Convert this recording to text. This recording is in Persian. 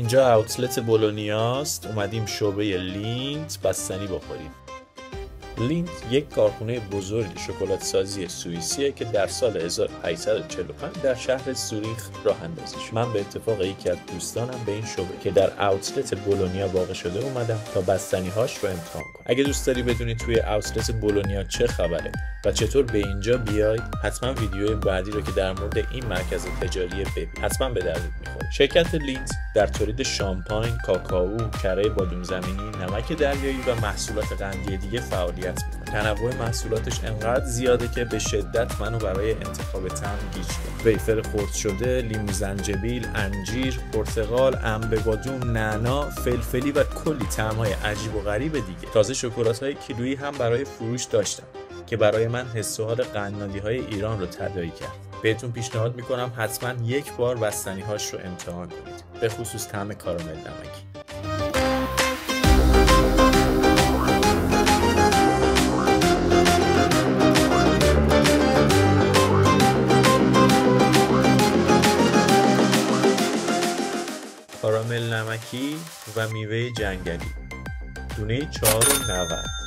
اینجا اوتلت بولونیاست. اومدیم شعبه لینت بستنی بخوریم. لینت یک کارخونه بزرگ شکلات سازی سوئیسیه که در سال 1845 در شهر زوریخ راه اندازی شد. من به اتفاق یکی از دوستانم به این شعبه که در اوتلت بولونیا واقع شده اومدم تا بستنی هاش رو امتحان کنم. اگه دوست داری بدونی توی اوتلت بولونیا چه خبره و چطور به اینجا بیاید، حتما ویدیوی بعدی رو که در مورد این مرکز تجاری ببین. حتما به دردت میخوره. شرکت لینت در تولید شامپاین، کاکائو، کره بادوم زمینی، نمک دریایی و محصولات قندی دیگه فعالیت میکنه. تنوع محصولاتش انقدر زیاده که به شدت منو برای انتخاب طعم گیج کرد. ویفر خرد شده، لیمو زنجبیل، انجیر، پرتقال، انبه بادوم، نعنا، فلفلی و کلی طعم‌های عجیب و غریب دیگه. تازه شکلات‌های کیلویی هم برای فروش داشتم که برای من حس و حال قنادی‌های ایران رو تداعی کرد. بهتون پیشنهاد میکنم حتما یک بار بستنی هاش رو امتحان کنید، به خصوص طعم کارامل نمکی. کارامل نمکی و میوه جنگلی دونه 4.90.